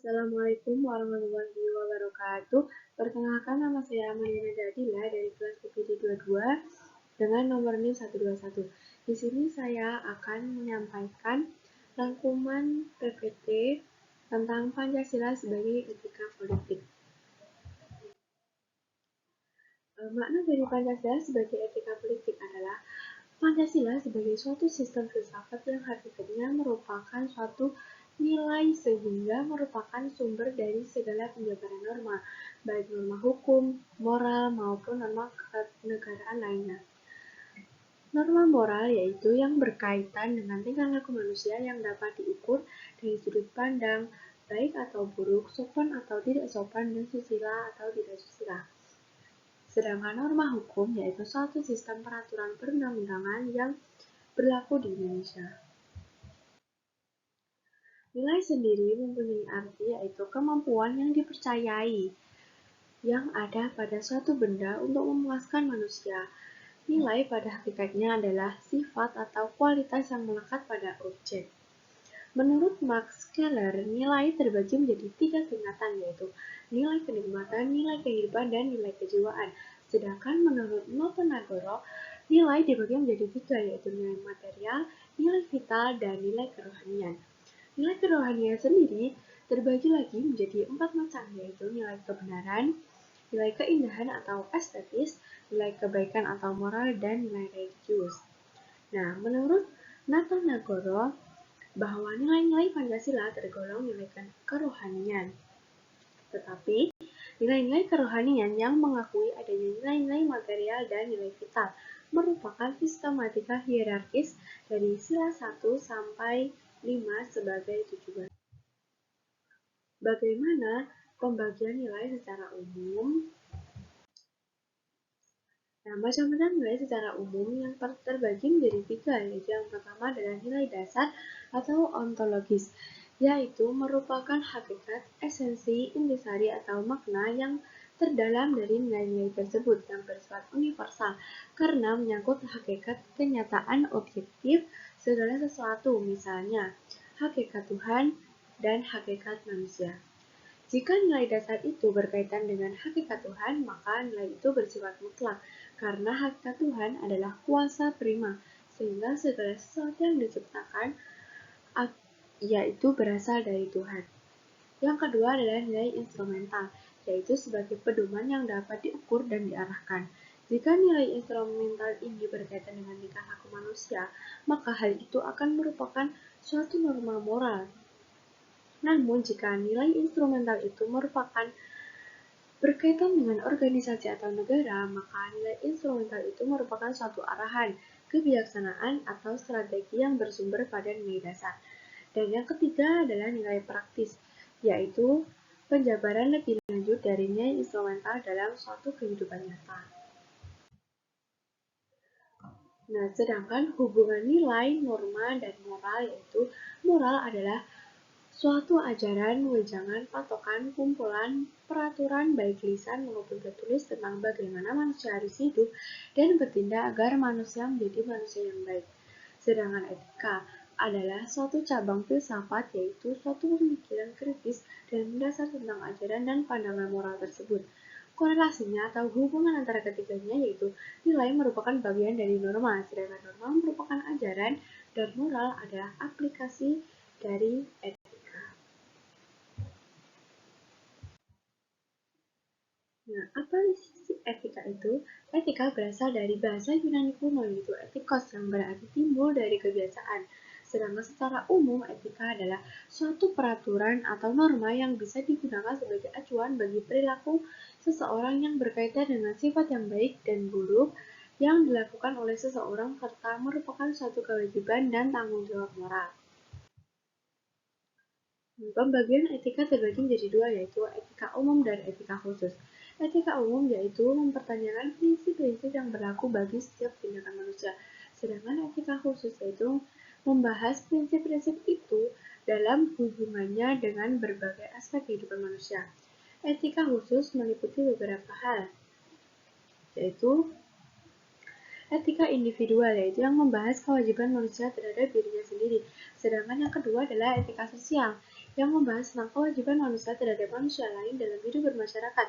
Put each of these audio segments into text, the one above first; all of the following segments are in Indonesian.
Assalamualaikum warahmatullahi wabarakatuh. Perkenalkan, nama saya Amelia Dadila dari kelas PPD 22 dengan nomor NIM 121. Di sini saya akan menyampaikan rangkuman PPT tentang Pancasila sebagai etika politik. Makna dari Pancasila sebagai etika politik adalah Pancasila sebagai suatu sistem filsafat yang hakikatnya merupakan suatu nilai sehingga merupakan sumber dari segala penjabaran norma, baik norma hukum, moral, maupun norma kenegaraan lainnya. Norma moral yaitu yang berkaitan dengan tingkah laku manusia yang dapat diukur dari sudut pandang baik atau buruk, sopan atau tidak sopan, dan susila atau tidak susila. Sedangkan norma hukum yaitu suatu sistem peraturan perundang-undangan yang berlaku di Indonesia. Nilai sendiri mempunyai arti yaitu kemampuan yang dipercayai yang ada pada suatu benda untuk memuaskan manusia. Nilai pada hakikatnya adalah sifat atau kualitas yang melekat pada objek. Menurut Max Keller, nilai terbagi menjadi 3 tingkatan yaitu nilai kenikmatan, nilai kehidupan, dan nilai kejiwaan. Sedangkan menurut Milton Nagoro, nilai dibagi menjadi 3 yaitu nilai material, nilai vital, dan nilai kerohanian. Nilai kerohanian sendiri terbagi lagi menjadi 4 macam yaitu nilai kebenaran, nilai keindahan atau estetis, nilai kebaikan atau moral, dan nilai religius. Nah, menurut Nathan Nagoro, bahwa nilai-nilai Pancasila tergolong nilai kerohanian. Tetapi, nilai-nilai kerohanian yang mengakui adanya nilai-nilai material dan nilai vital merupakan sistematika hierarkis dari sila 1 sampai 5 sebagai tujuan. Bagaimana pembagian nilai secara umum? Nah, macam-macam nilai secara umum yang terbagi menjadi 3, yaitu yang pertama adalah nilai dasar atau ontologis, yaitu merupakan hakikat, esensi, intisari atau makna yang terdalam dari nilai-nilai tersebut yang bersifat universal karena menyangkut hakikat kenyataan objektif segala sesuatu, misalnya hakikat Tuhan dan hakikat manusia. Jika nilai dasar itu berkaitan dengan hakikat Tuhan, maka nilai itu bersifat mutlak, karena hakikat Tuhan adalah kuasa prima, sehingga segala sesuatu yang diciptakan yaitu berasal dari Tuhan. Yang kedua adalah nilai instrumental, yaitu sebagai pedoman yang dapat diukur dan diarahkan. Jika nilai instrumental ini berkaitan dengan tingkah laku manusia, maka hal itu akan merupakan suatu norma moral. Namun, jika nilai instrumental itu merupakan berkaitan dengan organisasi atau negara, maka nilai instrumental itu merupakan suatu arahan, kebijaksanaan, atau strategi yang bersumber pada nilai dasar. Dan yang ketiga adalah nilai praktis, yaitu penjabaran lebih lanjut dari nilai instrumental dalam suatu kehidupan nyata. Nah, sedangkan hubungan nilai, norma, dan moral yaitu moral adalah suatu ajaran, wejangan, patokan, kumpulan, peraturan baik lisan maupun tertulis tentang bagaimana manusia harus hidup dan bertindak agar manusia menjadi manusia yang baik. Sedangkan etika adalah suatu cabang filsafat yaitu suatu pemikiran kritis dan mendasar tentang ajaran dan pandangan moral tersebut. Korelasinya atau hubungan antara ketiganya yaitu nilai merupakan bagian dari norma, sedangkan norma merupakan ajaran dan moral adalah aplikasi dari etika. Nah, apa sih etika itu? Etika berasal dari bahasa Yunani kuno yaitu etikos yang berarti timbul dari kebiasaan. Sedangkan secara umum etika adalah suatu peraturan atau norma yang bisa digunakan sebagai acuan bagi perilaku seseorang yang berkaitan dengan sifat yang baik dan buruk yang dilakukan oleh seseorang serta merupakan suatu kewajiban dan tanggung jawab moral. Pembagian etika terbagi menjadi 2 yaitu etika umum dan etika khusus. Etika umum yaitu mempertanyakan prinsip-prinsip yang berlaku bagi setiap tindakan manusia. Sedangkan etika khusus yaitu membahas prinsip-prinsip itu dalam hubungannya dengan berbagai aspek kehidupan manusia. Etika khusus meliputi beberapa hal, yaitu etika individual yaitu yang membahas kewajiban manusia terhadap dirinya sendiri. Sedangkan yang kedua adalah etika sosial yang membahas tentang kewajiban manusia terhadap manusia lain dalam hidup bermasyarakat,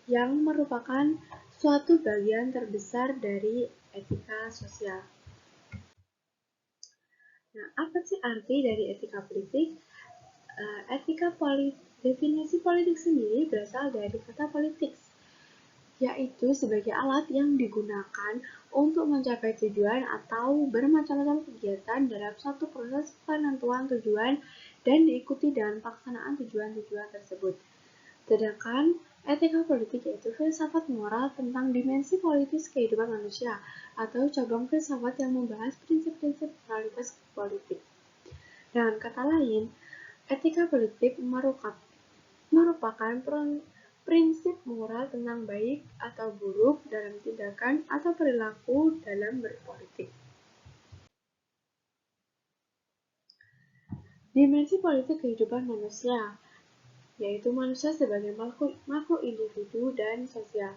yang merupakan suatu bagian terbesar dari etika sosial. Nah, apa sih arti dari etika politik? Definisi politik sendiri berasal dari kata politik, yaitu sebagai alat yang digunakan untuk mencapai tujuan atau bermacam-macam kegiatan dalam suatu proses penentuan tujuan dan diikuti dengan pelaksanaan tujuan-tujuan tersebut. Sedangkan etika politik yaitu filsafat moral tentang dimensi politis kehidupan manusia atau cabang filsafat yang membahas prinsip-prinsip moralitas politik. Dengan kata lain, etika politik merupakan prinsip moral tentang baik atau buruk dalam tindakan atau perilaku dalam berpolitik. Dimensi politik kehidupan manusia, yaitu manusia sebagai makhluk individu dan sosial.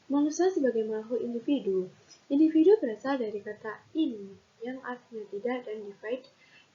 Manusia sebagai makhluk individu. Individu berasal dari kata in yang artinya tidak dan divide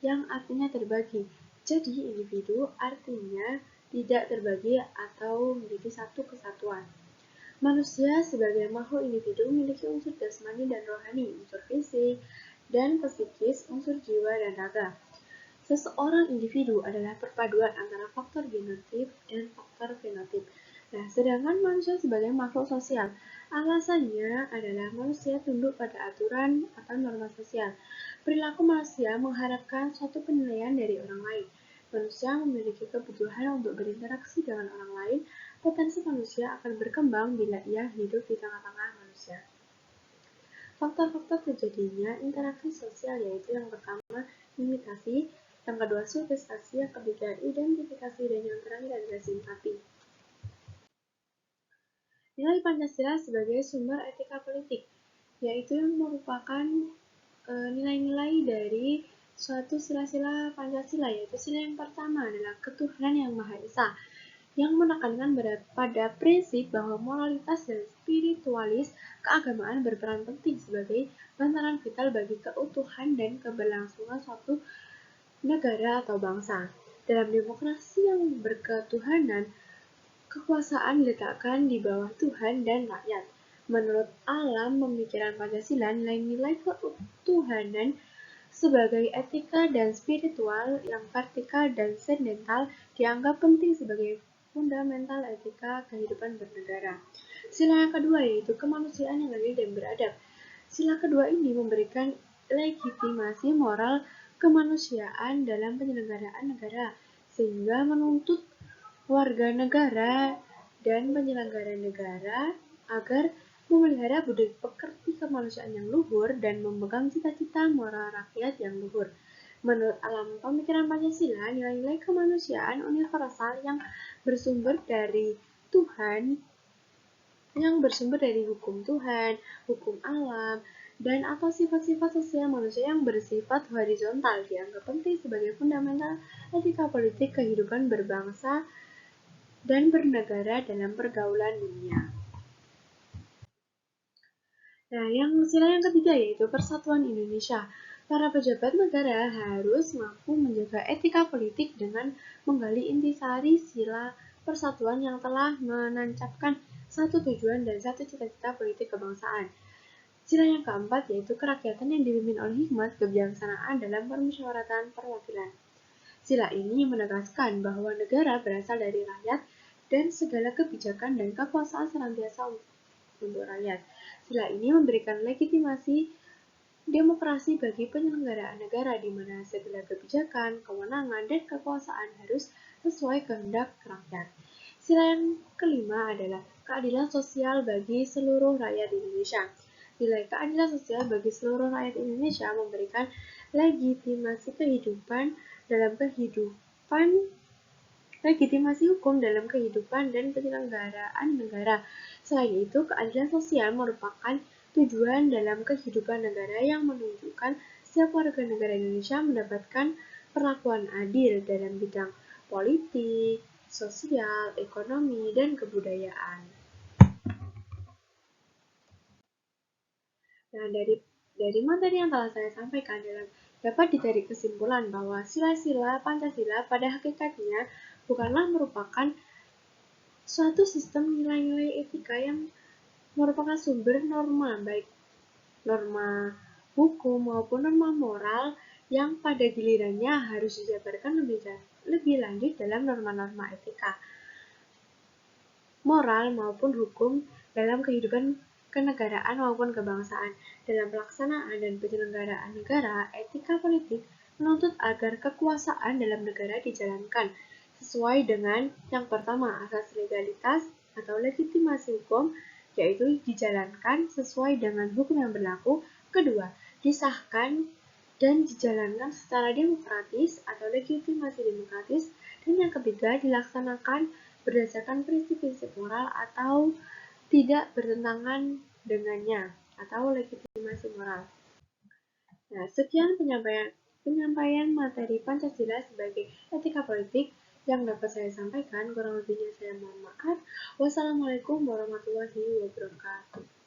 yang artinya terbagi. Jadi individu artinya tidak terbagi atau menjadi satu kesatuan. Manusia sebagai makhluk individu memiliki unsur jasmani dan rohani, unsur fisik dan psikis, unsur jiwa dan raga. Seseorang individu adalah perpaduan antara faktor genotip dan faktor fenotip. Nah, sedangkan manusia sebagai makhluk sosial, alasannya adalah manusia tunduk pada aturan atau norma sosial. Perilaku manusia mengharapkan suatu penilaian dari orang lain. Manusia memiliki kebutuhan untuk berinteraksi dengan orang lain. Potensi manusia akan berkembang bila ia hidup di tengah-tengah manusia. Faktor-faktor terjadinya interaksi sosial yaitu yang pertama imitasi, yang kedua sugestasi, yang ketiga identifikasi, dan yang terakhir adalah simpati. Nilai Pancasila sebagai sumber etika politik, yaitu yang merupakan nilai-nilai dari suatu sila-sila Pancasila, yaitu sila yang pertama adalah ketuhanan yang Maha Esa, yang menekankan pada prinsip bahwa moralitas dan spiritualis keagamaan berperan penting sebagai bantalan vital bagi keutuhan dan keberlangsungan suatu negara atau bangsa. Dalam demokrasi yang berketuhanan, kekuasaan diletakkan di bawah Tuhan dan rakyat. Menurut alam pemikiran Pancasila, nilai-nilai ketuhanan sebagai etika dan spiritual yang vertikal dan sendental dianggap penting sebagai fundamental etika kehidupan bernegara. Sila yang kedua yaitu kemanusiaan yang adil dan beradab. Sila kedua ini memberikan legitimasi moral kemanusiaan dalam penyelenggaraan negara, sehingga menuntut warga negara dan penyelenggara negara agar memelihara budaya pekerti kemanusiaan yang luhur dan memegang cita-cita moral rakyat yang luhur. Menurut alam pemikiran Pancasila, nilai-nilai kemanusiaan universal yang bersumber dari Tuhan, yang bersumber dari hukum Tuhan, hukum alam, dan atau sifat-sifat sosial manusia yang bersifat horizontal dianggap penting sebagai fundamental etika politik kehidupan berbangsa dan bernegara dalam pergaulan dunia. Nah, sila yang ketiga yaitu persatuan Indonesia. Para pejabat negara harus mampu menjaga etika politik dengan menggali intisari sila persatuan yang telah menancapkan satu tujuan dan satu cita-cita politik kebangsaan. Sila yang keempat yaitu kerakyatan yang dipimpin oleh hikmat kebijaksanaan dalam permusyawaratan perwakilan. Sila ini menegaskan bahwa negara berasal dari rakyat dan segala kebijakan dan kekuasaan senantiasa untuk rakyat. Sila ini memberikan legitimasi demokrasi bagi penyelenggaraan negara di mana segala kebijakan, kewenangan, dan kekuasaan harus sesuai kehendak rakyat. Sila yang kelima adalah keadilan sosial bagi seluruh rakyat Indonesia. Nilai keadilan sosial bagi seluruh rakyat Indonesia memberikan legitimasi hukum dalam kehidupan dan penyelenggaraan negara. Selain itu, keadilan sosial merupakan tujuan dalam kehidupan negara yang menunjukkan setiap warga negara Indonesia mendapatkan perlakuan adil dalam bidang politik, sosial, ekonomi, dan kebudayaan. Nah, dari materi yang telah saya sampaikan dalam Dapat ditarik kesimpulan bahwa sila-sila Pancasila pada hakikatnya bukanlah merupakan suatu sistem nilai-nilai etika yang merupakan sumber norma, baik norma hukum maupun norma moral yang pada gilirannya harus dijabarkan lebih lanjut dalam norma-norma etika, moral maupun hukum dalam kehidupan kenegaraan maupun kebangsaan. Dalam pelaksanaan dan penyelenggaraan negara, etika politik menuntut agar kekuasaan dalam negara dijalankan sesuai dengan yang pertama, asas legalitas atau legitimasi hukum, yaitu dijalankan sesuai dengan hukum yang berlaku. Kedua, disahkan dan dijalankan secara demokratis atau legitimasi demokratis. Dan yang ketiga, dilaksanakan berdasarkan prinsip-prinsip moral atau tidak bertentangan dengannya atau legitimasi moral. Nah, sekian penyampaian materi Pancasila sebagai etika politik yang dapat saya sampaikan. Kurang lebihnya saya mohon maaf. Wassalamualaikum warahmatullahi wabarakatuh.